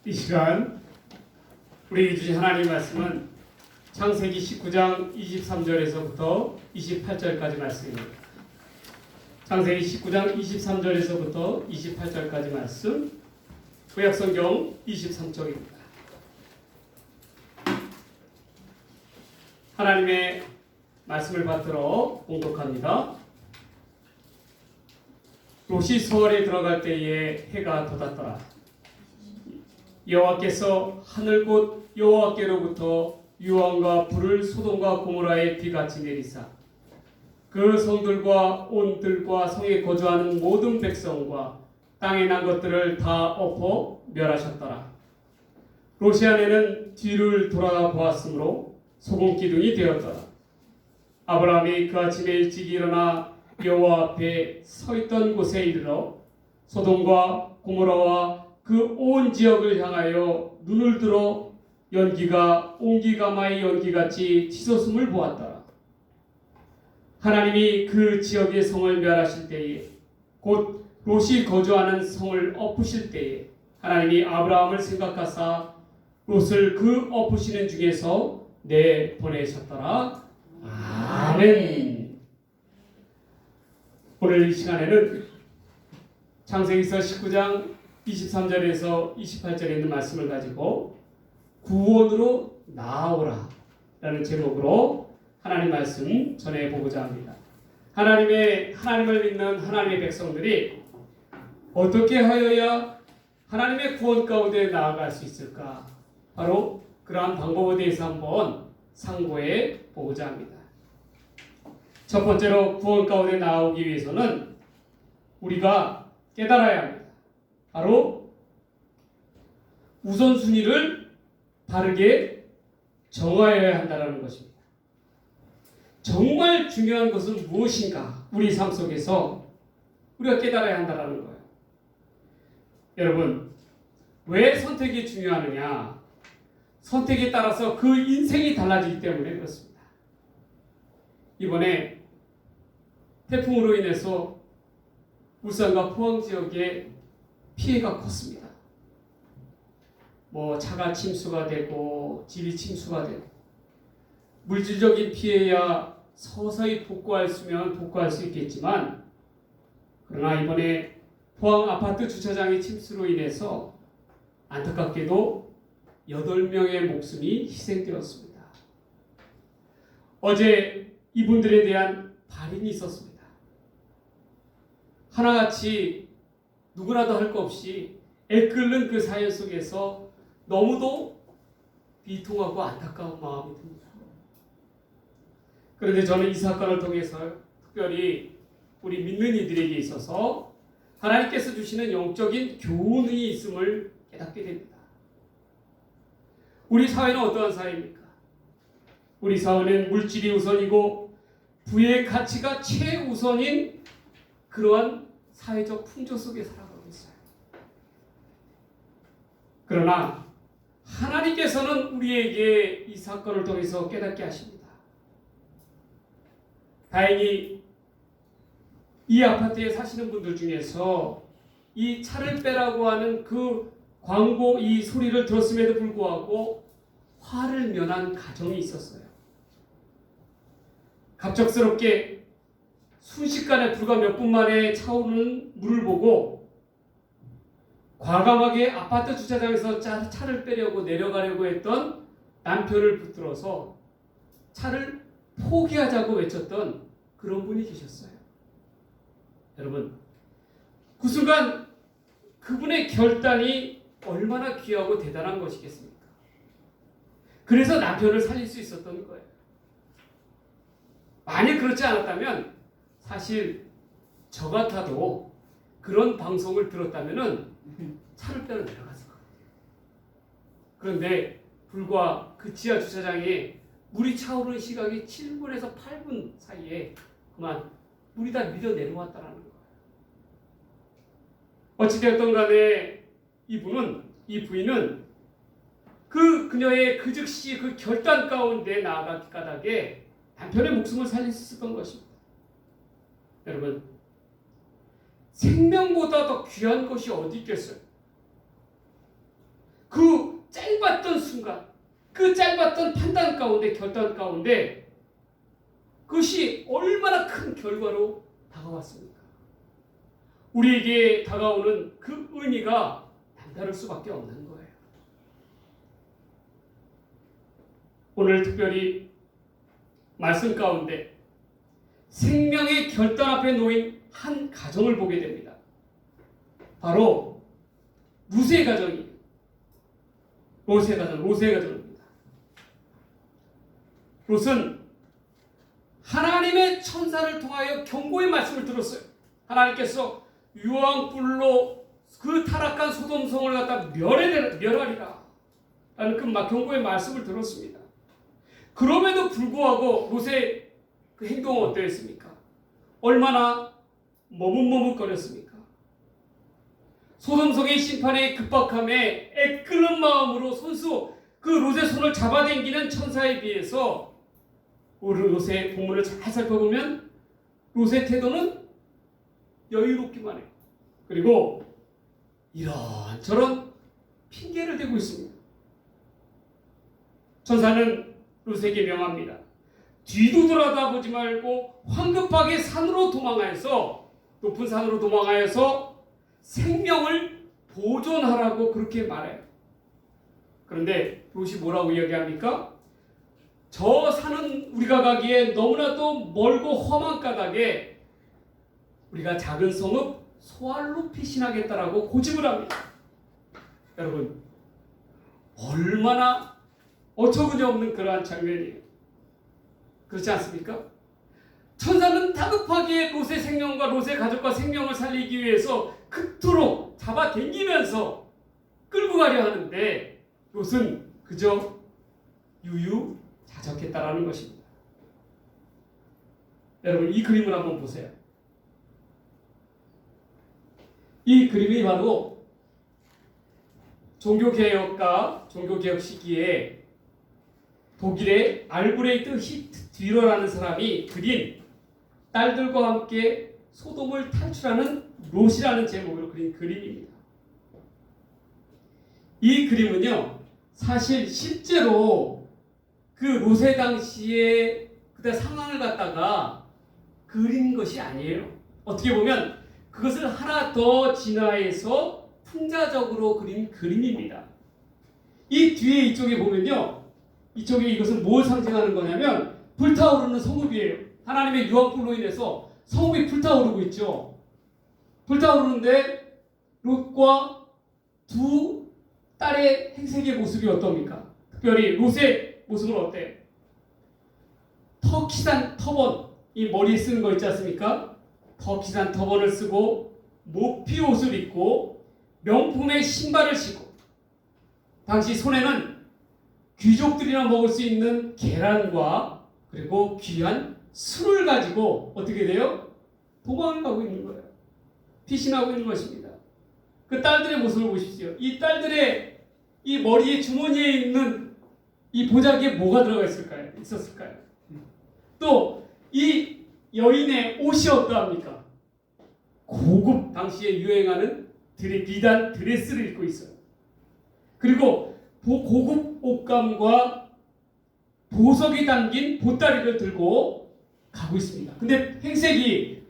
이 시간 우리 주신 하나님 말씀은 창세기 19장 23절에서부터 28절까지 말씀입니다. 창세기 19장 23절에서부터 28절까지 말씀, 구약성경 23쪽입니다. 하나님의 말씀을 받들어 봉독합니다. 롯이 소월에 들어갈 때에 해가 돋았더라. 여호와께서 하늘 곧 여호와께로부터 유황과 불을 소돔과 고모라에 비같이 내리사 그 성들과 온 들과 성에 거주하는 모든 백성과 땅에 난 것들을 다 엎어 멸하셨더라. 롯이 아내는 뒤를 돌아가 보았으므로 소금 기둥이 되었더라. 아브라함이 그 아침에 일찍 일어나 여호와 앞에 서 있던 곳에 이르러 소돔과 고모라와 그 온 지역을 향하여 눈을 들어 연기가 옹기가마의 연기같이 치솟음을 보았더라. 하나님이 그 지역의 성을 멸하실 때에 곧 롯이 거주하는 성을 엎으실 때에 하나님이 아브라함을 생각하사 롯을 그 엎으시는 중에서 내보내셨더라. 아멘. 오늘 이 시간에는 창세기서 19장 23절에서 28절에 있는 말씀을 가지고 구원으로 나아오라 라는 제목으로 하나님 말씀 전해보고자 합니다. 하나님을 믿는 하나님의 백성들이 어떻게 하여야 하나님의 구원 가운데 나아갈 수 있을까? 바로 그러한 방법에 대해서 한번 상고해 보고자 합니다. 첫 번째로 구원 가운데 나오기 위해서는 우리가 깨달아야 합니다. 바로 우선순위를 바르게 정하여야 한다는 것입니다. 정말 중요한 것은 무엇인가? 우리 삶 속에서 우리가 깨달아야 한다는 거예요. 여러분, 왜 선택이 중요하느냐? 선택에 따라서 그 인생이 달라지기 때문에 그렇습니다. 이번에 태풍으로 인해서 울산과 포항 지역에 피해가 컸습니다. 차가 침수가 되고 집이 침수가 되고 물질적인 피해야 서서히 복구할 수 있겠지만, 그러나 이번에 포항 아파트 주차장의 침수로 인해서 안타깝게도 8명의 목숨이 희생되었습니다. 어제 이분들에 대한 발인이 있었습니다. 하나같이 누구라도 할 거 없이 애끓는 그 사연 속에서 너무도 비통하고 안타까운 마음이 듭니다. 그런데 저는 이 사건을 통해서 특별히 우리 믿는 이들에게 있어서 하나님께서 주시는 영적인 교훈이 있음을 깨닫게 됩니다. 우리 사회는 어떠한 사회입니까? 우리 사회는 물질이 우선이고 부의 가치가 최우선인 그러한 사회적 풍조 속에 살아가고 있어요. 그러나 하나님께서는 우리에게 이 사건을 통해서 깨닫게 하십니다. 다행히 이 아파트에 사시는 분들 중에서 이 차를 빼라고 하는 그 광고 이 소리를 들었음에도 불구하고 화를 면한 가정이 있었어요. 갑작스럽게 순식간에 불과 몇 분 만에 차오르는 물을 보고 과감하게 아파트 주차장에서 차를 빼려고 내려가려고 했던 남편을 붙들어서 차를 포기하자고 외쳤던 그런 분이 계셨어요. 여러분, 그 순간 그분의 결단이 얼마나 귀하고 대단한 것이겠습니까? 그래서 남편을 살릴 수 있었던 거예요. 만약 그렇지 않았다면 사실 저 같아도 그런 방송을 들었다면 차를 빼러 내려갔을 거예요. 그런데 불과 그 지하 주차장에 물이 차오르는 시각이 7분에서 8분 사이에 그만 물이 다 밀려 내려왔다는 거예요. 어찌되었던 간에 이 부인은 그녀의 그 즉시 그 결단 가운데 나아가기 까닭에 남편의 목숨을 살릴 수 있었던 것입니다. 여러분, 생명보다 더 귀한 것이 어디 있겠어요? 그 짧았던 순간, 그 짧았던 판단 가운데, 결단 가운데 그것이 얼마나 큰 결과로 다가왔습니까? 우리에게 다가오는 그 의미가 남다를 수밖에 없는 거예요. 오늘 특별히 말씀 가운데 생명의 결단 앞에 놓인 한 가정을 보게 됩니다. 바로 롯의 가정이에요. 롯의 가정입니다. 롯은 하나님의 천사를 통하여 경고의 말씀을 들었어요. 하나님께서 유황불로 그 타락한 소돔성을 갖다 멸하리라 라는 그 경고의 말씀을 들었습니다. 그럼에도 불구하고 롯의 그 행동은 어떠했습니까? 얼마나 머뭇머뭇거렸습니까? 소돔성의 심판의 급박함에 애끓는 마음으로 손수 그 롯의 손을 잡아당기는 천사에 비해서 롯의 본문을 잘 살펴보면 롯의 태도는 여유롭기만 해요. 그리고 이런저런 핑계를 대고 있습니다. 천사는 롯에게 명합니다. 뒤도 돌아다보지 말고 황급하게 산으로 도망하여서, 높은 산으로 도망하여서 생명을 보존하라고 그렇게 말해요. 그런데 롯이 뭐라고 이야기합니까? 저 산은 우리가 가기에 너무나도 멀고 험한 까닭에 우리가 작은 성읍 소알로 피신하겠다라고 고집을 합니다. 여러분, 얼마나 어처구니 없는 그러한 장면이에요. 그렇지 않습니까? 천사는 다급하게 롯의 생명과 롯의 가족과 생명을 살리기 위해서 그토록 잡아당기면서 끌고 가려 하는데 롯은 그저 유유자적했다라는 것입니다. 여러분, 이 그림을 한번 보세요. 이 그림이 바로 종교개혁 시기에 독일의 알브레히트 히트디러라는 사람이 그린 딸들과 함께 소돔을 탈출하는 롯이라는 제목으로 그린 그림입니다. 이 그림은요, 사실 실제로 그 롯의 당시의 그때 상황을 갖다가 그린 것이 아니에요. 어떻게 보면 그것을 하나 더 진화해서 풍자적으로 그린 그림입니다. 이 뒤에 이쪽에 보면요, 이쪽에 이것은 뭘 상징하는 거냐면 불타오르는 성읍이에요. 하나님의 유황불로 인해서 성읍이 불타오르고 있죠. 불타오르는데 롯과 두 딸의 행색의 모습이 어떻습니까? 특별히 롯의 모습은 어때요? 터키산 터번, 이 머리에 쓰는 거 있지 않습니까? 터키산 터번을 쓰고 모피 옷을 입고 명품의 신발을 신고, 당시 손에는 귀족들이나 먹을 수 있는 계란과 그리고 귀한 술을 가지고 어떻게 돼요? 도망을 가고 있는 거예요. 피신하고 있는 것입니다. 그 딸들의 모습을 보십시오. 이 딸들의 이 머리에 주머니에 있는 이 보자기에 뭐가 들어가 있었을까요? 또 이 여인의 옷이 어떠합니까? 고급, 당시에 유행하는 비단 드레스를 입고 있어요. 그리고 고급 옷감과 보석이 담긴 보따리를 들고 가고 있습니다. 근데 행색이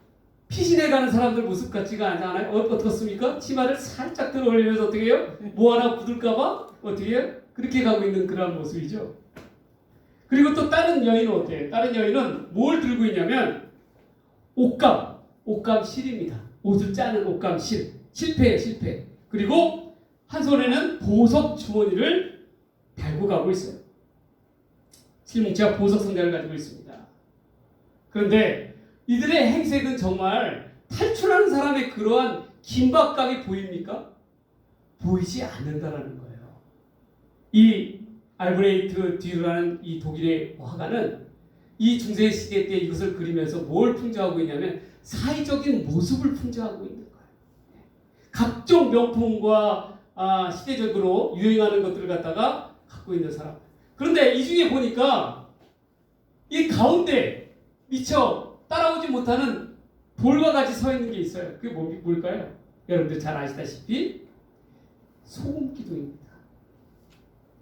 피신해 가는 사람들 모습 같지가 않아요? 어떻습니까? 치마를 살짝 들어 올리면서 어떻게 해요? 뭐 하나 굳을까봐 어떻게 해요? 그렇게 가고 있는 그런 모습이죠. 그리고 또 다른 여인은 어때요? 다른 여인은 뭘 들고 있냐면 옷감실입니다. 옷을 짜는 옷감실. 실패예요, 실패. 그리고 한 손에는 보석 주머니를 달고 가고 있어요. 실뭉치와 보석 상자를 가지고 있습니다. 그런데 이들의 행색은 정말 탈출하는 사람의 그러한 긴박감이 보입니까? 보이지 않는다라는 거예요. 이 알브레히트 디러라는 이 독일의 화가는 이 중세 시대 때 이것을 그리면서 뭘 풍자하고 있냐면 사회적인 모습을 풍자하고 있는 거예요. 각종 명품과 시대적으로 유행하는 것들을 갖다가 갖고 있는 사람. 그런데 이 중에 보니까 이 가운데 미처 따라오지 못하는 돌과 같이 서 있는 게 있어요. 그게 뭘까요? 여러분들 잘 아시다시피 소금기둥입니다.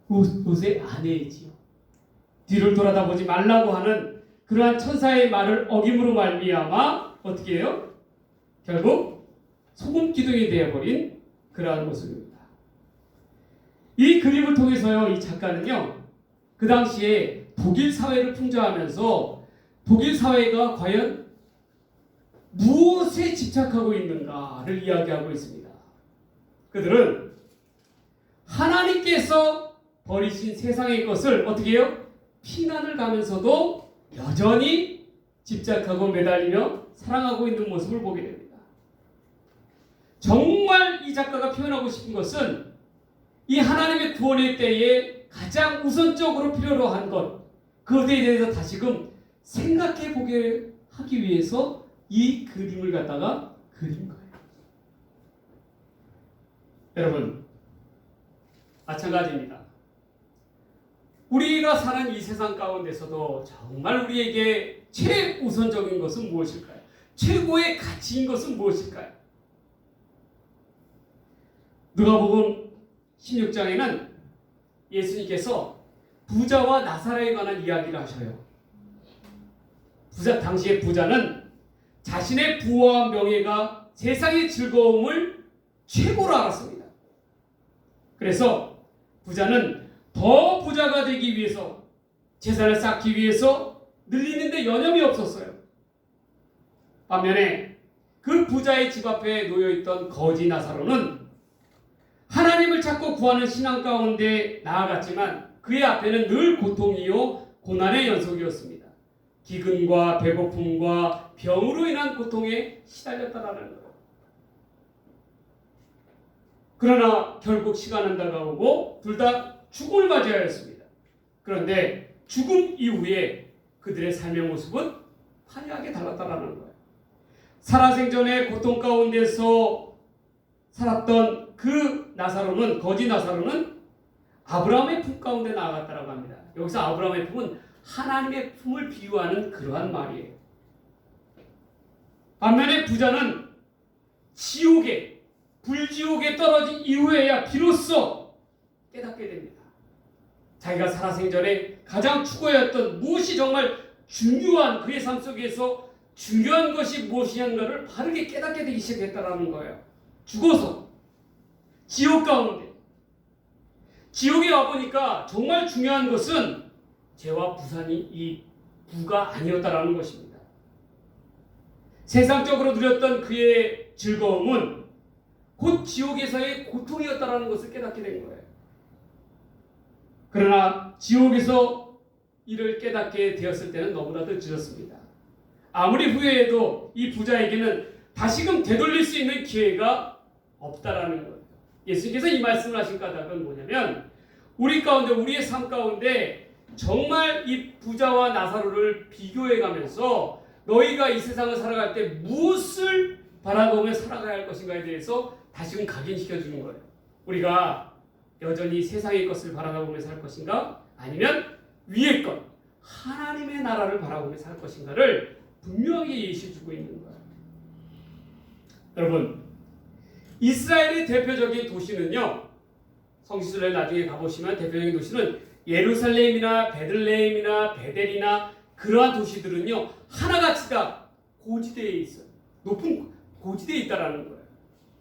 롯의 아내이지요. 뒤를 돌아다보지 말라고 하는 그러한 천사의 말을 어김으로 말미암아 어떻게 해요? 결국 소금 기둥이 되어버린 그러한 모습입니다. 이 그림을 통해서요, 이 작가는요, 그 당시에 독일 사회를 풍자하면서 독일 사회가 과연 무엇에 집착하고 있는가를 이야기하고 있습니다. 그들은 하나님께서 버리신 세상의 것을 어떻게 해요? 피난을 가면서도 여전히 집착하고 매달리며 사랑하고 있는 모습을 보게 됩니다. 정말 이 작가가 표현하고 싶은 것은 이 하나님의 구원의 때에 가장 우선적으로 필요로 한 것, 그것에 대해서 다시금 생각해 보게 하기 위해서 이 그림을 갖다가 그린 거예요. 여러분, 마찬가지입니다. 우리가 사는 이 세상 가운데서도 정말 우리에게 최우선적인 것은 무엇일까요? 최고의 가치인 것은 무엇일까요? 누가복음 16장에는 예수님께서 부자와 나사로에 관한 이야기를 하셔요. 당시의 부자는 자신의 부와 명예가 세상의 즐거움을 최고로 알았습니다. 그래서 부자는 더 부자가 되기 위해서, 재산을 쌓기 위해서 늘리는데 여념이 없었어요. 반면에 그 부자의 집 앞에 놓여있던 거지 나사로는 하나님을 찾고 구하는 신앙 가운데 나아갔지만 그의 앞에는 늘 고통이요 고난의 연속이었습니다. 기근과 배고픔과 병으로 인한 고통에 시달렸다라는 거예요. 그러나 결국 시간은 다가오고 둘 다 죽음을 맞이하여 했습니다. 그런데 죽음 이후에 그들의 삶의 모습은 화려하게 달랐다라는 거예요. 살아생전의 고통 가운데서 살았던 그 나사로는, 거지 나사로는 아브라함의 품 가운데 나아갔다라고 합니다. 여기서 아브라함의 품은 하나님의 품을 비유하는 그러한 말이에요. 반면에 부자는 지옥에, 불지옥에 떨어진 이후에야 비로소 깨닫게 됩니다. 자기가 살아생전에 가장 추구했던 무엇이 정말 중요한, 그의 삶 속에서 중요한 것이 무엇이냐를 바르게 깨닫게 되기 시작했다는 거예요. 죽어서 지옥 가운데, 지옥에 와보니까 정말 중요한 것은 죄와 부산이 이 부가 아니었다라는 것입니다. 세상적으로 누렸던 그의 즐거움은 곧 지옥에서의 고통이었다라는 것을 깨닫게 된 거예요. 그러나 지옥에서 이를 깨닫게 되었을 때는 너무나도 늦었습니다. 아무리 후회해도 이 부자에게는 다시금 되돌릴 수 있는 기회가 없다라는 거예요. 예수님께서 이 말씀을 하신 까닭은 뭐냐면, 우리 가운데, 우리의 삶 가운데 정말 이 부자와 나사로를 비교해 가면서 너희가 이 세상을 살아갈 때 무엇을 바라보며 살아가야 할 것인가에 대해서 다시금 각인시켜 주는 거예요. 우리가 여전히 세상의 것을 바라보며 살 것인가, 아니면 위의 것, 하나님의 나라를 바라보며 살 것인가를 분명히 예시해 주고 있는 거예요. 여러분, 이스라엘의 대표적인 도시는요, 성지순례 나중에 가보시면 대표적인 도시는 예루살렘이나 베들레헴이나 베델이나 그러한 도시들은요, 하나같이 다 고지대에 있어요. 높은 고지대에 있다라는 거예요.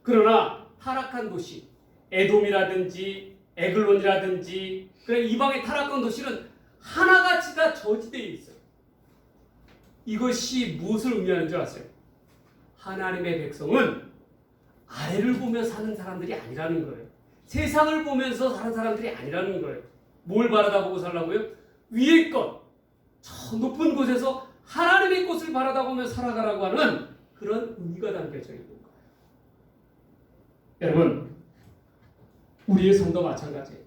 그러나 타락한 도시, 에돔이라든지 에글론이라든지 그런 이방의 타락한 도시는 하나같이 다 저지대에 있어요. 이것이 무엇을 의미하는 줄 아세요? 하나님의 백성은 아래를 보며 사는 사람들이 아니라는 거예요. 세상을 보면서 사는 사람들이 아니라는 거예요. 뭘 바라다보고 살라고요? 위의 것, 저 높은 곳에서 하나님의 것을 바라다보며 살아가라고 하는 그런 의미가 담겨져 있는 거예요. 여러분, 우리의 삶도 마찬가지예요.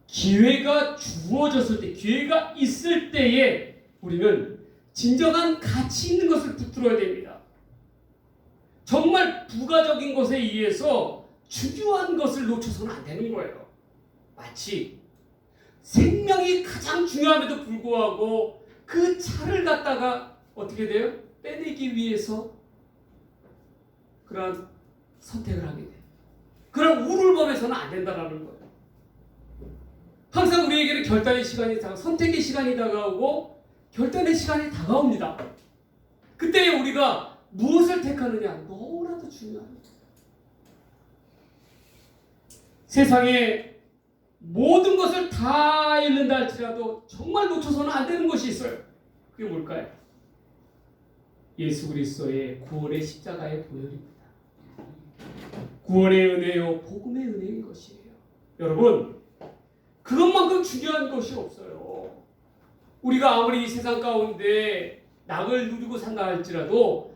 기회가 주어졌을 때, 기회가 있을 때에 우리는 진정한 가치 있는 것을 붙들어야 됩니다. 정말 부가적인 것에 의해서 중요한 것을 놓쳐서는 안 되는 거예요. 마치 생명이 가장 중요함에도 불구하고 그 차를 갖다가 어떻게 돼요? 빼내기 위해서 그런 선택을 하게 돼요. 그런 우를 범해서는 안 된다는 거예요. 항상 우리에게는 결단의 시간이 선택의 시간이 다가오고 결단의 시간이 다가옵니다. 그때 우리가 무엇을 택하느냐 너무나도 중요합니다. 세상에 모든 것을 다 잃는다 할지라도 정말 놓쳐서는 안 되는 것이 있어요. 그게 뭘까요? 예수 그리스도의 구원의 십자가의 보혈입니다. 구원의 은혜요 복음의 은혜인 것이에요. 여러분, 그것만큼 중요한 것이 없어요. 우리가 아무리 이 세상 가운데 낙을 누리고 산다 할지라도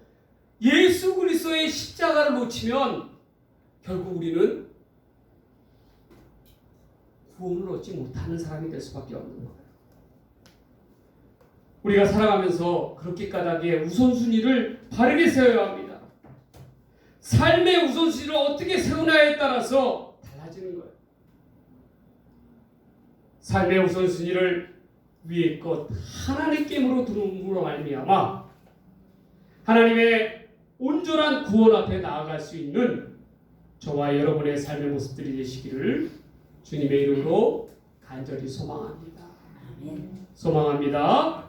예수 그리스도의 십자가를 놓치면 결국 우리는 구원을 얻지 못하는 사람이 될 수밖에 없는 거예요. 우리가 살아가면서 그렇게 까닭에 우선순위를 바르게 세워야 합니다. 삶의 우선순위를 어떻게 세우냐에 따라서 달라지는 거예요. 삶의 우선순위를 위의 것 하나님께로 두므로 말미암아 하나님의 온전한 구원 앞에 나아갈 수 있는 저와 여러분의 삶의 모습들이 되시기를 주님의 이름으로 간절히 소망합니다. 소망합니다.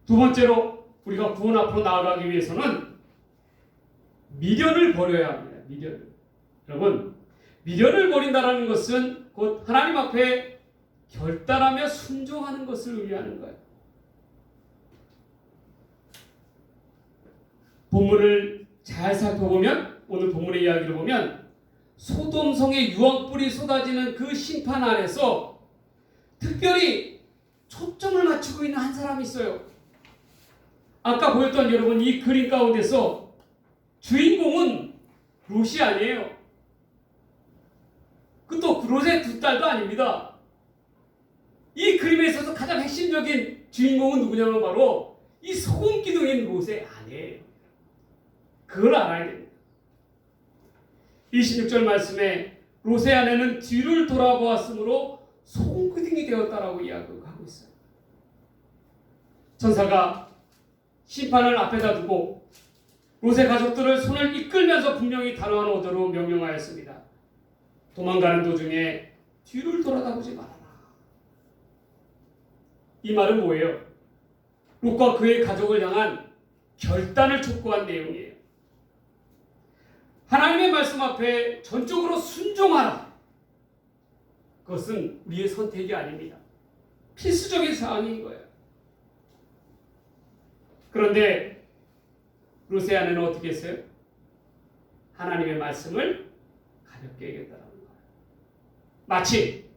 두 번째로 우리가 구원 앞으로 나아가기 위해서는 미련을 버려야 합니다. 미련. 여러분, 미련을 버린다는 것은 곧 하나님 앞에 결단하며 순종하는 것을 의미하는 거예요. 본문을 잘 살펴보면 오늘 본문의 이야기를 보면 소돔성의 유황불이 쏟아지는 그 심판 안에서 특별히 초점을 맞추고 있는 한 사람이 있어요. 아까 보였던 여러분 이 그림 가운데서 주인공은 롯이 아니에요. 또 롯의 두 딸도 아닙니다. 이 그림에 있어서 가장 핵심적인 주인공은 누구냐면 바로 이 소금기둥인 롯의 아내예요. 그걸 알아야 됩니다. 26절 말씀에 롯의 아내는 뒤를 돌아보았으므로 소금기둥이 되었다라고 이야기하고 있어요. 천사가 심판을 앞에다 두고 롯의 가족들을 손을 이끌면서 분명히 단호한 오더로 명령하였습니다. 도망가는 도중에 뒤를 돌아다보지 말아라. 이 말은 뭐예요? 롯과 그의 가족을 향한 결단을 촉구한 내용이에요. 하나님의 말씀 앞에 전적으로 순종하라. 그것은 우리의 선택이 아닙니다. 필수적인 사항인 거예요. 그런데 롯의 아내는 어떻게 했어요? 하나님의 말씀을 가볍게 여겼다는 거예요. 마치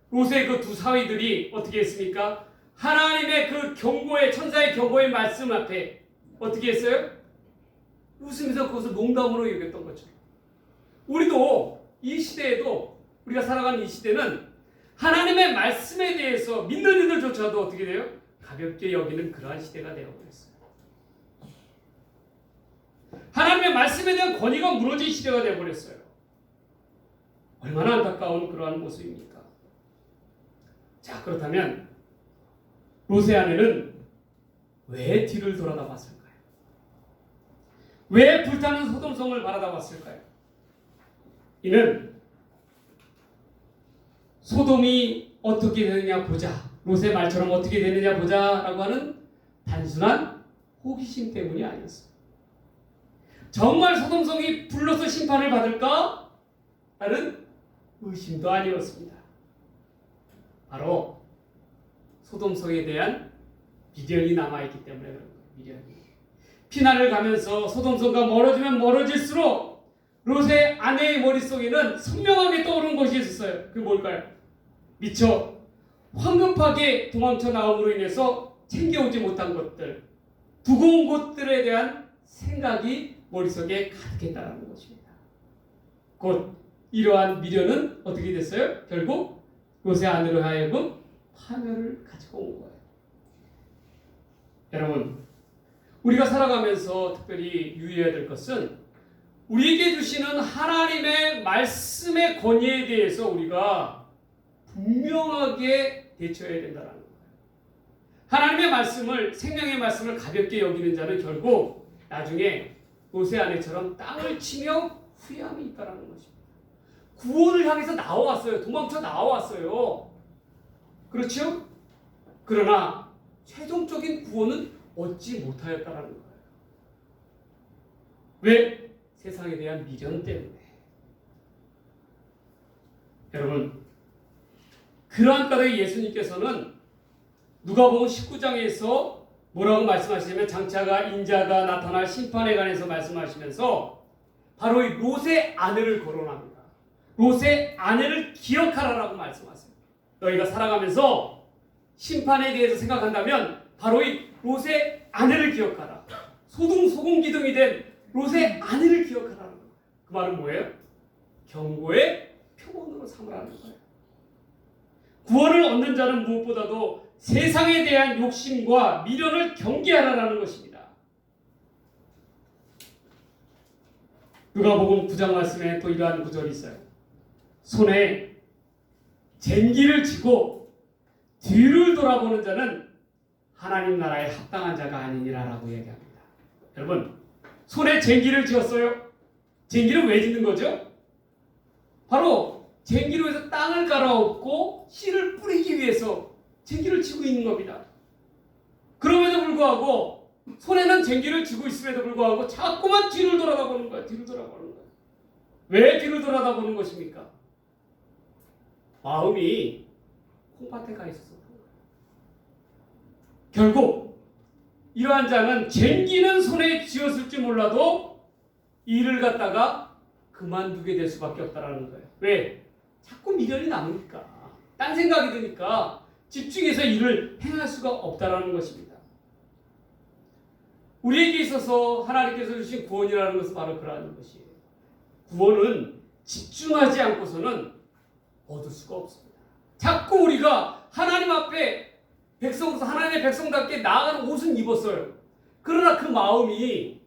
롯의 그 두 사위들이 어떻게 했습니까? 하나님의 그 경고의 천사의 경고의 말씀 앞에 어떻게 했어요? 웃으면서 그것을 농담으로 여겼던 거죠. 우리도 이 시대에도 우리가 살아가는 이 시대는 하나님의 말씀에 대해서 믿는 이들조차도 어떻게 돼요? 가볍게 여기는 그러한 시대가 되어버렸어요. 하나님의 말씀에 대한 권위가 무너진 시대가 되어버렸어요. 얼마나 안타까운 그러한 모습입니까? 자, 그렇다면 롯의 아내는 왜 뒤를 돌아다 봤을까요? 왜 불타는 소돔성을 바라다 봤을까요? 이는 소돔이 어떻게 되느냐 보자, 롯의 말처럼 어떻게 되느냐 보자라고 하는 단순한 호기심 때문이 아니었어요. 정말 소돔성이 불로서 심판을 받을까? 라는 의심도 아니었습니다. 바로 소돔성에 대한 미련이 남아있기 때문에 그런 거예요. 미련이. 피난을 가면서 소돔성과 멀어지면 멀어질수록 롯의 아내의 머릿속에는 선명하게 떠오르는 것이 있었어요. 그게 뭘까요? 미처 황급하게 도망쳐 나옴으로 인해서 챙겨오지 못한 것들, 두고 온 것들에 대한 생각이 머릿속에 가득했다는 것입니다. 곧 이러한 미련은 어떻게 됐어요? 결국 롯의 아내로 하여금 파멸을 가지고 온 거예요. 여러분, 우리가 살아가면서 특별히 유의해야 될 것은 우리에게 주시는 하나님의 말씀의 권위에 대해서 우리가 분명하게 대처해야 된다는 거예요. 하나님의 말씀을, 생명의 말씀을 가볍게 여기는 자는 결국 나중에 롯의 아내처럼 땅을 치며 후회함이 있다는 것입니다. 구원을 향해서 나와왔어요. 도망쳐 나와왔어요. 그렇죠? 그러나 최종적인 구원은 얻지 못하였다라는 거예요. 왜? 세상에 대한 미련 때문에. 여러분, 그러한 까닭에 예수님께서는 누가복음 19장에서 뭐라고 말씀하시냐면 장차가 인자가 나타날 심판에 관해서 말씀하시면서 바로 이 롯의 아내를 거론합니다. 롯의 아내를 기억하라라고 말씀하세요. 너희가 살아가면서 심판에 대해서 생각한다면 바로 이 롯의 아내를 기억하라. 소금기둥이 된 롯의 아내를 기억하라는 거예요. 그 말은 뭐예요? 경고의 표본으로 삼으라는 거예요. 구원을 얻는 자는 무엇보다도 세상에 대한 욕심과 미련을 경계하라는 것입니다. 누가복음 9장 말씀에 또 이러한 구절이 있어요. 손에 쟁기를 쥐고 뒤를 돌아보는 자는 하나님 나라에 합당한 자가 아니니라라고 얘기합니다. 여러분, 손에 쟁기를 쥐었어요. 쟁기를 왜 쥐는 거죠? 바로 쟁기로 해서 땅을 갈아엎고 씨를 뿌리기 위해서 쟁기를 쥐고 있는 겁니다. 그럼에도 불구하고 손에는 쟁기를 쥐고 있음에도 불구하고 자꾸만 뒤를 돌아다보는 거예요. 뒤를 돌아보는 거예요. 왜 뒤를 돌아다보는 것입니까? 마음이 콩밭에 가 있어서 그런 거예요. 결국 이러한 자는 쟁기는 손에 쥐었을지 몰라도 일을 갖다가 그만두게 될 수밖에 없다라는 거예요. 왜? 자꾸 미련이 남으니까, 딴 생각이 드니까 집중해서 일을 행할 수가 없다라는 것입니다. 우리에게 있어서 하나님께서 주신 구원이라는 것은 바로 그러한 것이에요. 구원은 집중하지 않고서는 얻을 수가 없습니다. 자꾸 우리가 하나님 앞에 하나님의 백성답게 나아가는 옷은 입었어요. 그러나 그 마음이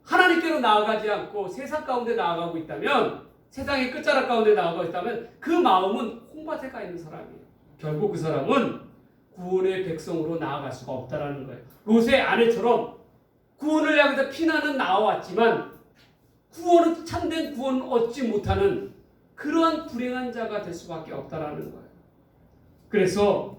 하나님께로 나아가지 않고 세상 가운데 나아가고 있다면, 세상의 끝자락 가운데 나아가고 있다면 그 마음은 홍밭에 가 있는 사람이에요. 결국 그 사람은 구원의 백성으로 나아갈 수가 없다라는 거예요. 롯의 아내처럼 구원을 향해서 피난은 나와왔지만 구원은 참된 구원을 얻지 못하는 그러한 불행한 자가 될 수밖에 없다라는 거예요. 그래서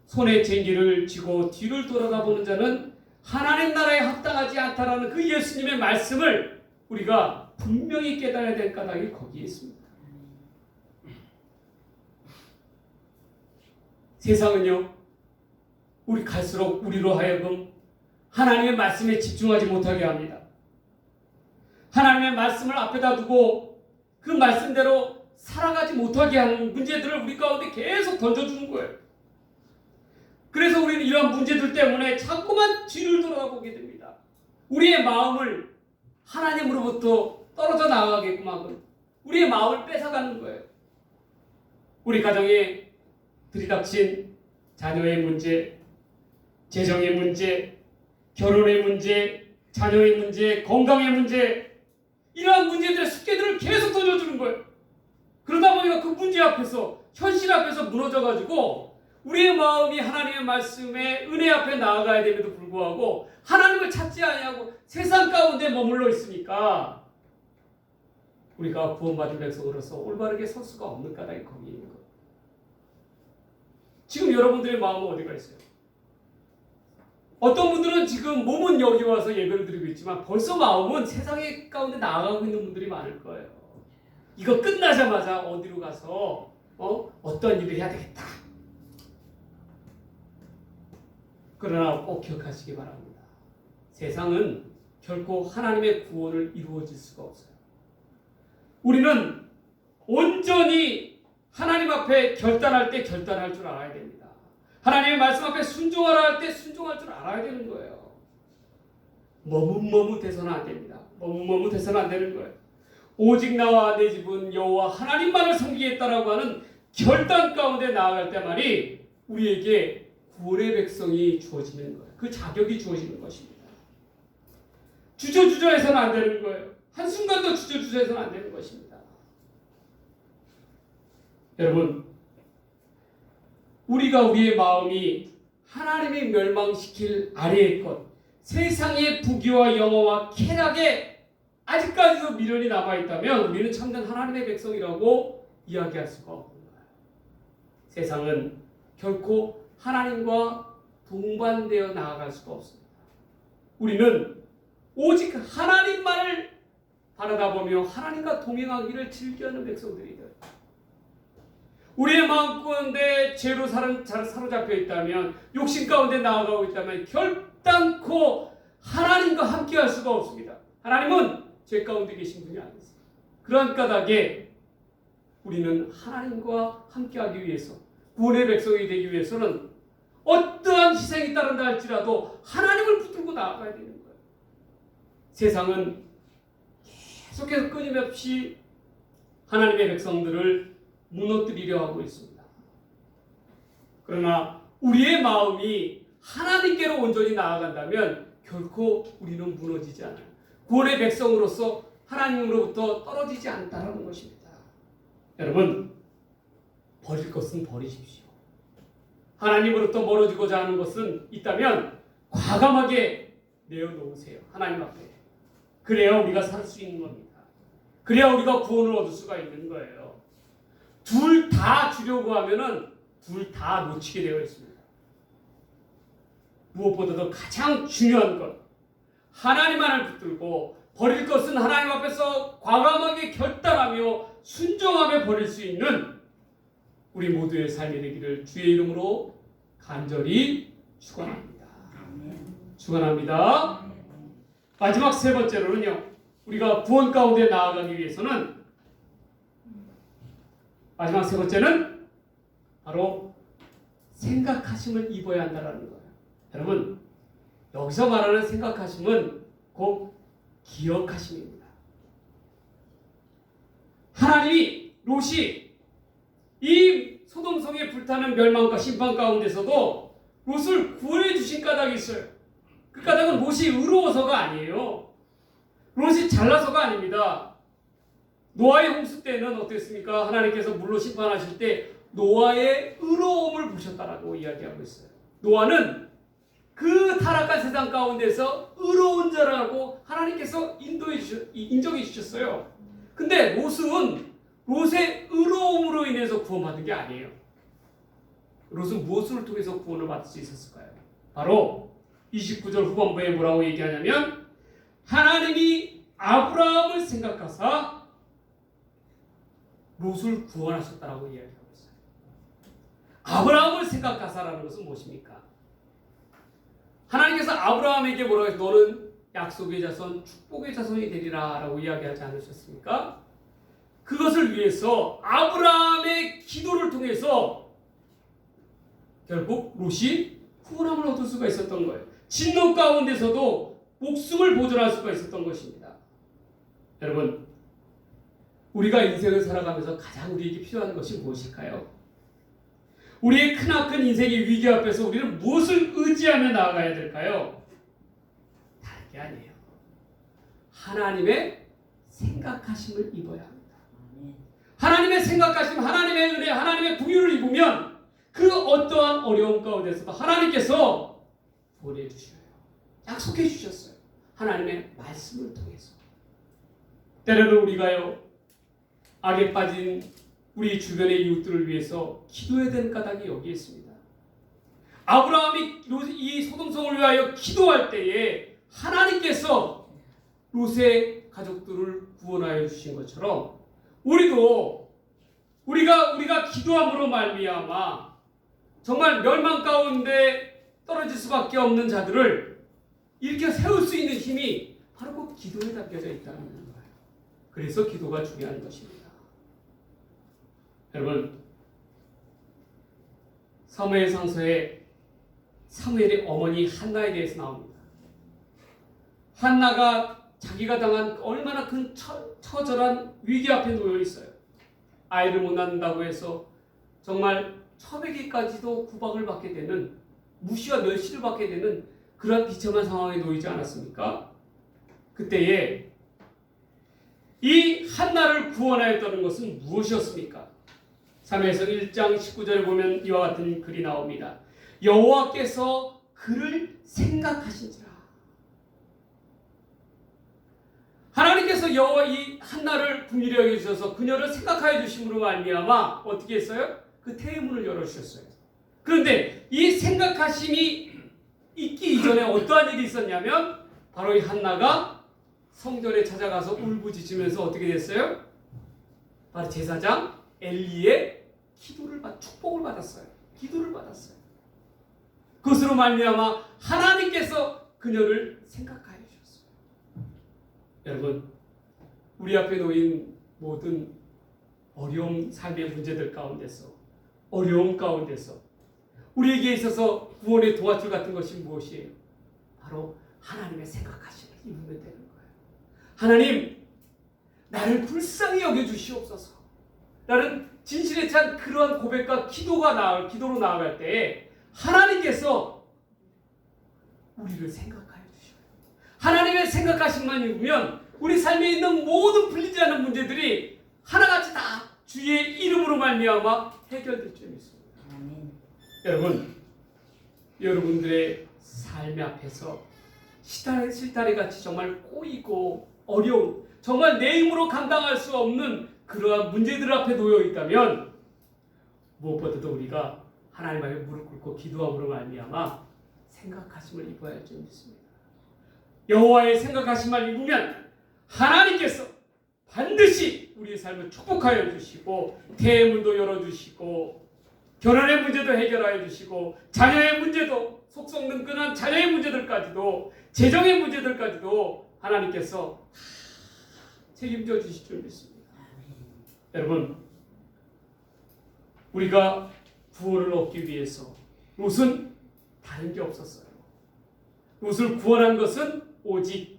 손에 쟁기를 쥐고 뒤를 돌아다보는 자는 하나님 나라에 합당하지 않다라는 그 예수님의 말씀을 우리가 분명히 깨달아야 될 까닭이 거기에 있습니다. 세상은요, 우리 갈수록 우리로 하여금 하나님의 말씀에 집중하지 못하게 합니다. 하나님의 말씀을 앞에다 두고 그 말씀대로 살아가지 못하게 하는 문제들을 우리 가운데 계속 던져주는 거예요. 그래서 우리는 이러한 문제들 때문에 자꾸만 뒤를 돌아보게 됩니다. 우리의 마음을 하나님으로부터 떨어져 나가게끔 하고 우리의 마음을 뺏어가는 거예요. 우리 가정에 들이닥친 자녀의 문제, 재정의 문제, 결혼의 문제, 자녀의 문제, 건강의 문제, 이러한 문제들의 숙제들을 계속 던져주는 거예요. 그러다 보니까 그 문제 앞에서, 현실 앞에서 무너져가지고 우리의 마음이 하나님의 말씀에 은혜 앞에 나아가야 됨에도 불구하고 하나님을 찾지 아니하고 세상 가운데 머물러 있으니까 우리가 구원받은 백성으로서 올바르게 설 수가 없는 까닭이 거기에 있는 거예요. 지금 여러분들의 마음은 어디가 있어요? 어떤 분들은 지금 몸은 여기 와서 예배를 드리고 있지만 벌써 마음은 세상의 가운데 나아가고 있는 분들이 많을 거예요. 이거 끝나자마자 어디로 가서 어떤 일을 해야 되겠다. 그러나 꼭 기억하시기 바랍니다. 세상은 결코 하나님의 구원을 이루어질 수가 없어요. 우리는 온전히 하나님 앞에 결단할 때 결단할 줄 알아야 됩니다. 하나님의 말씀 앞에 순종하라 할 때 순종할 줄 알아야 되는 거예요. 머뭇머뭇해서는 안 됩니다. 머뭇머뭇해서는 안 되는 거예요. 오직 나와 내 집은 여호와 하나님만을 섬기겠다라고 하는 결단 가운데 나아갈 때만이 우리에게 구원의 백성이 주어지는 거예요. 그 자격이 주어지는 것입니다. 주저주저해서는 안 되는 거예요. 한순간도 주저주저해서는 안 되는 것입니다. 여러분, 우리가 우리의 마음이 하나님이 멸망시킬 아래의 것, 세상의 부귀와 영화와 쾌락에 아직까지도 미련이 남아있다면 우리는 참된 하나님의 백성이라고 이야기할 수가 없는 거예요. 세상은 결코 하나님과 동반되어 나아갈 수가 없습니다. 우리는 오직 하나님만을 바라다보며 하나님과 동행하기를 즐겨하는 백성들이 되어요. 우리의 마음 가운데 죄로 사로잡혀 있다면, 욕심 가운데 나아가고 있다면 결단코 하나님과 함께할 수가 없습니다. 하나님은 죄 가운데 계신 분이 아니세요. 그러한 까닭에 우리는 하나님과 함께하기 위해서, 구원의 백성이 되기 위해서는 어떠한 희생이 따른다 할지라도 하나님을 붙들고 나아가야 되는 거예요. 세상은 계속해서 끊임없이 하나님의 백성들을 무너뜨리려 하고 있습니다. 그러나 우리의 마음이 하나님께로 온전히 나아간다면 결코 우리는 무너지지 않아요. 구원의 백성으로서 하나님으로부터 떨어지지 않다는 것입니다. 여러분, 버릴 것은 버리십시오. 하나님으로부터 멀어지고자 하는 것은 있다면 과감하게 내어놓으세요. 하나님 앞에. 그래야 우리가 살 수 있는 겁니다. 그래야 우리가 구원을 얻을 수가 있는 거예요. 둘 다 주려고 하면은 둘 다 놓치게 되어 있습니다. 무엇보다도 가장 중요한 것, 하나님만을 붙들고 버릴 것은 하나님 앞에서 과감하게 결단하며 순종하며 버릴 수 있는 우리 모두의 삶이 되기를 주의 이름으로 간절히 축원합니다. 축원합니다. 마지막 세 번째로는요, 우리가 구원 가운데 나아가기 위해서는, 마지막 세 번째는 바로 생각하심을 입어야 한다는 거예요. 여러분, 여기서 말하는 생각하심은 곧 기억하심입니다. 하나님이 롯이 이 소돔성에 불타는 멸망과 심판 가운데서도 롯을 구원해 주신 까닭이 있어요. 그 까닭은 롯이 의로워서가 아니에요. 롯이 잘나서가 아닙니다. 노아의 홍수 때는 어땠습니까? 하나님께서 물로 심판하실 때 노아의 의로움을 보셨다라고 이야기하고 있어요. 노아는 그 타락한 세상 가운데서 의로운 자라고 하나님께서 인정해 주셨어요. 근데 롯은 롯의 의로움으로 인해서 구원받은 게 아니에요. 롯은 무엇을 통해서 구원을 받을 수 있었을까요? 바로 29절 후반부에 뭐라고 얘기하냐면, 하나님이 아브라함을 생각하사 롯을 구원하셨다라고 이야기하고 있어요. 아브라함을 생각하사라는 것은 무엇입니까? 하나님께서 아브라함에게 뭐라고 해서 너는 약속의 자손, 축복의 자손이 되리라 라고 이야기하지 않으셨습니까? 그것을 위해서 아브라함의 기도를 통해서 결국 롯이 구원함을 얻을 수가 있었던 거예요. 진노 가운데서도 목숨을 보존할 수가 있었던 것입니다. 여러분, 우리가 인생을 살아가면서 가장 우리에게 필요한 것이 무엇일까요? 우리의 크나큰 인생의 위기 앞에서 우리는 무엇을 의지하며 나아가야 될까요? 다른 게 아니에요. 하나님의 생각하심을 입어야 합니다. 하나님의 생각하심, 하나님의 은혜, 하나님의 긍휼을 입으면 그 어떠한 어려움 가운데서도 하나님께서 구원해 주셔요. 약속해 주셨어요. 하나님의 말씀을 통해서. 때로는 우리가요, 악에 빠진 우리 주변의 이웃들을 위해서 기도해야 되는 까닭이 여기에 있습니다. 아브라함이 이 소돔성을 위하여 기도할 때에 하나님께서 롯의 가족들을 구원하여 주신 것처럼 우리도 우리가 기도함으로 말미암아 정말 멸망 가운데 떨어질 수밖에 없는 자들을 일으켜 세울 수 있는 힘이 바로 그 기도에 담겨져 있다는 거예요. 그래서 기도가 중요한 것입니다. 여러분, 사무엘상서에 사무엘의 어머니 한나에 대해서 나옵니다. 한나가 자기가 당한 얼마나 큰 처절한 위기 앞에 놓여 있어요. 아이를 못 낳는다고 해서 정말 처배기까지도 구박을 받게 되는, 무시와 멸시를 받게 되는 그러한 비참한 상황에 놓이지 않았습니까? 그때에 이 한나를 구원하였다는 것은 무엇이었습니까? 사무엘상 1장 19절에 보면 이와 같은 글이 나옵니다. 여호와께서 그를 생각하신지라. 하나님께서 이 한나를 긍휼히 여겨 주셔서 그녀를 생각하여 주심으로 말미암아 어떻게 했어요? 그 태의 문을 열어 주셨어요. 그런데 이 생각하심이 있기 이전에 어떠한 일이 있었냐면 바로 이 한나가 성전에 찾아가서 울부짖으면서 어떻게 됐어요? 바로 제사장 엘리의 축복을 받았어요. 기도를 받았어요. 그것으로 말미암아 하나님께서 그녀를 생각하여 주셨어요. 여러분, 우리 앞에 놓인 모든 어려운 삶의 문제들 가운데서, 어려움 가운데서 우리에게 있어서 구원의 도화줄 같은 것이 무엇이에요? 바로 하나님의 생각하심을 입으면 되는 거예요. 하나님, 나를 불쌍히 여겨주시옵소서. 나는 진실에 찬 그러한 고백과 기도로 나아갈 때에 하나님께서 우리를 생각하여 주셔요. 하나님의 생각하심만 입으면 우리 삶에 있는 모든 풀리지 않는 문제들이 하나같이 다 주의 이름으로 말미암아 해결될 줄 믿습니다. 여러분, 여러분들의 삶 앞에서 실타래같이 정말 꼬이고 어려운, 정말 내 힘으로 감당할 수 없는 그러한 문제들 앞에 놓여 있다면 무엇보다도 우리가 하나님 앞에 무릎 꿇고 기도함으로 말미암아 생각하심을 입어야 할 줄 믿습니다. 여호와의 생각하심을 입으면 하나님께서 반드시 우리의 삶을 축복하여 주시고 태의 문도 열어주시고 결혼의 문제도 해결하여 주시고 자녀의 문제도 속성능끈한 자녀의 문제들까지도 재정의 문제들까지도 하나님께서 책임져 주실 줄 믿습니다. 여러분, 우리가 구원을 얻기 위해서 롯은 다른 게 없었어요. 롯을 구원한 것은 오직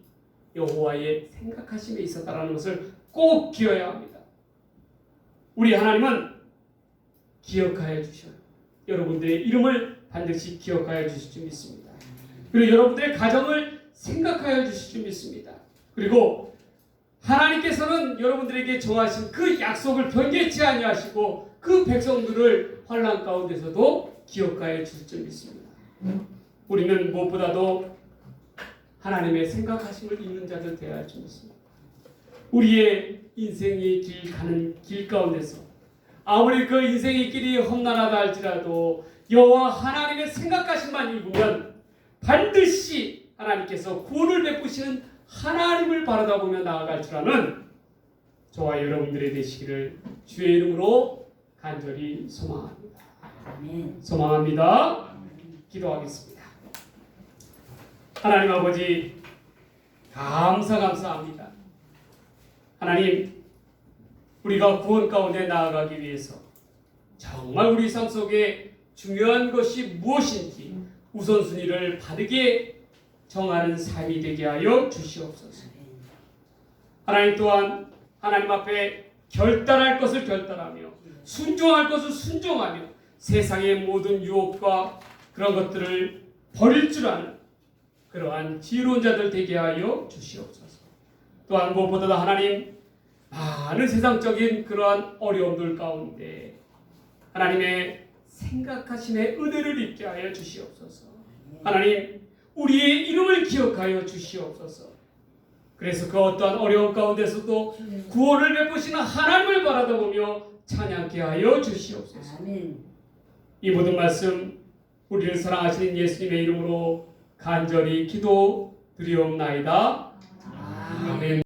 여호와의 생각하심에 있었다라는 것을 꼭 기억해야 합니다. 우리 하나님은 기억하여 주셔요. 여러분들의 이름을 반드시 기억하여 주실 줄 믿습니다. 그리고 여러분들의 가정을 생각하여 주실 줄 믿습니다. 그리고 하나님께서는 여러분들에게 정하신 그 약속을 변개치 아니하시고 그 백성들을 환난 가운데서도 기억하여 주실 줄 믿습니다. 우리는 무엇보다도 하나님의 생각하심을 입는 자들 되어야 할 줄 믿습니다. 우리의 인생의 가는 길 가운데서 아무리 그 인생의 길이 험난하다 할지라도 여호와 하나님의 생각하심만 입으면 반드시 하나님께서 구원을 베푸시는 하나님을 바라다 보며 나아갈 줄 아는 저와 여러분들의 되시기를 주의 이름으로 간절히 소망합니다. 소망합니다. 기도하겠습니다. 하나님 아버지, 감사합니다. 하나님, 우리가 구원 가운데 나아가기 위해서 정말 우리 삶 속에 중요한 것이 무엇인지 우선순위를 바르게 정하는 삶이 되게 하여 주시옵소서. 하나님 또한 하나님 앞에 결단할 것을 결단하며 순종할 것을 순종하며 세상의 모든 유혹과 그런 것들을 버릴 줄 아는 그러한 지혜로운 자들 되게 하여 주시옵소서. 또한 무엇보다도 하나님, 많은 세상적인 그러한 어려움들 가운데 하나님의 생각하심의 은혜를 입게 하여 주시옵소서. 하나님, 우리의 이름을 기억하여 주시옵소서. 그래서 그 어떠한 어려움 가운데서도 구원을 베푸시는 하나님을 바라보며 찬양케 하여 주시옵소서. 이 모든 말씀 우리를 사랑하시는 예수님의 이름으로 간절히 기도드리옵나이다. 아멘.